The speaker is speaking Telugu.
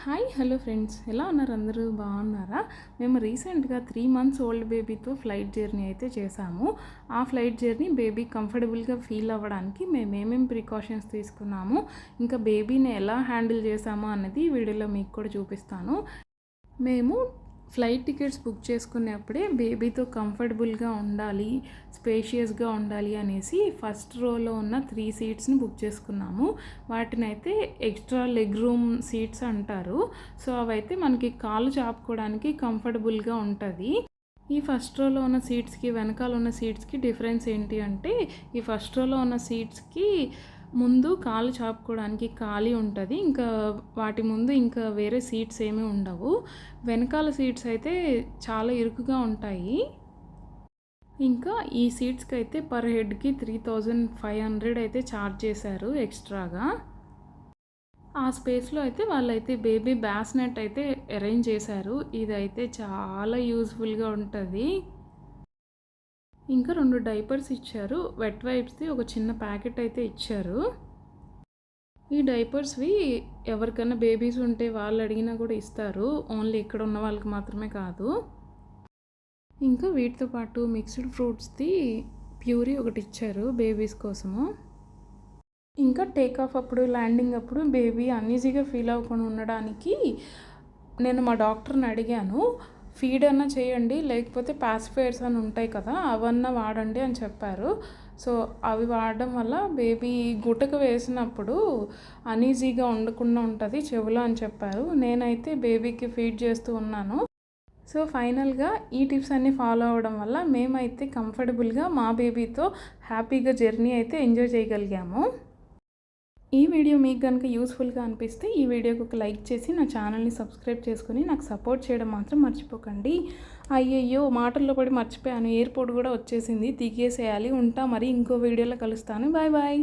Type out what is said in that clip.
హాయ్ హలో ఫ్రెండ్స్, ఎలా ఉన్నారు? అందరూ బాగున్నారా? మేము రీసెంట్గా 3 months ఓల్డ్ బేబీతో ఫ్లైట్ జర్నీ అయితే చేసాము. ఆ ఫ్లైట్ జర్నీ బేబీ కంఫర్టబుల్గా ఫీల్ అవ్వడానికి మేము ఏమేమి ప్రికాషన్స్ తీసుకున్నాము, ఇంకా బేబీని ఎలా హ్యాండిల్ చేసాము అన్నది ఈ వీడియోలో మీకు కూడా చూపిస్తాను. మేము ఫ్లైట్ టికెట్స్ బుక్ చేసుకునేప్పుడే బేబీతో కంఫర్టబుల్గా ఉండాలి, స్పేషియస్గా ఉండాలి అనేసి ఫస్ట్ రోలో ఉన్న 3 సీట్స్ని బుక్ చేసుకున్నాము. వాటినైతే ఎక్స్ట్రా లెగ్ రూమ్ సీట్స్ అంటారు. సో అవైతే మనకి కాళ్ళు చాపుకోవడానికి కంఫర్టబుల్గా ఉంటుంది. ఈ ఫస్ట్ రోలో ఉన్న సీట్స్కి వెనకాల ఉన్న సీట్స్కి డిఫరెన్స్ ఏంటి అంటే, ఈ ఫస్ట్ రోలో ఉన్న సీట్స్కి ముందు కాళ్ళు చాపుకోవడానికి ఖాళీ ఉంటుంది, ఇంకా వాటి ముందు ఇంకా వేరే సీట్స్ ఏమీ ఉండవు. వెనకాల సీట్స్ అయితే చాలా ఇరుకుగా ఉంటాయి. ఇంకా ఈ సీట్స్కి అయితే పర్ హెడ్కి 3500 అయితే ఛార్జ్ చేశారు ఎక్స్ట్రాగా. ఆ స్పేస్లో అయితే వాళ్ళైతే బేబీ బాస్నెట్ అయితే అరేంజ్ చేశారు. ఇదైతే చాలా యూజ్ఫుల్గా ఉంటుంది. ఇంకా 2 డైపర్స్ ఇచ్చారు. వెట్ వైప్స్ది ఒక చిన్న ప్యాకెట్ అయితే ఇచ్చారు. ఈ డైపర్స్వి ఎవరికైనా బేబీస్ ఉంటే వాళ్ళు అడిగినా కూడా ఇస్తారు, ఓన్లీ ఇక్కడ ఉన్న వాళ్ళకి మాత్రమే కాదు. ఇంకా వీటితో పాటు మిక్స్డ్ ఫ్రూట్స్ది ప్యూరీ ఒకటి ఇచ్చారు బేబీస్ కోసము. ఇంకా టేక్ ఆఫ్ అప్పుడు, ల్యాండింగ్ అప్పుడు బేబీ అన్ఈజీగా ఫీల్ అవ్వకుండా ఉండడానికి నేను మా డాక్టర్ని అడిగాను, ఫీడ్ అన్నా చేయండి, లేకపోతే పాసిఫైయర్స్ అని ఉంటాయి కదా, అవన్నా వాడండి అని చెప్పారు. సో అవి వాడడం వల్ల బేబీ గుటక వేసినప్పుడు అన్ఈజీగా ఉండకుండా ఉంటుంది చెవులో అని చెప్పారు. నేనైతే బేబీకి ఫీడ్ చేస్తూ ఉన్నాను. సో ఫైనల్గా ఈ టిప్స్ అన్నీ ఫాలో అవ్వడం వల్ల మేమైతే కంఫర్టబుల్గా మా బేబీతో హ్యాపీగా జర్నీ అయితే ఎంజాయ్ చేయగలిగాము. ఈ వీడియో మీకు కనుక యూస్ఫుల్గా అనిపిస్తే ఈ వీడియోకి ఒక లైక్ చేసి నా ఛానల్ని సబ్స్క్రైబ్ చేసుకుని నాకు సపోర్ట్ చేయడం మాత్రం మర్చిపోకండి. అయ్యయ్యో మాటల్లో పడి మర్చిపోయాను, ఎయిర్పోర్ట్ కూడా వచ్చేసింది, దిగేసేయాలి. ఉంటా, మరి ఇంకో వీడియోలో కలుస్తాను. Bye bye.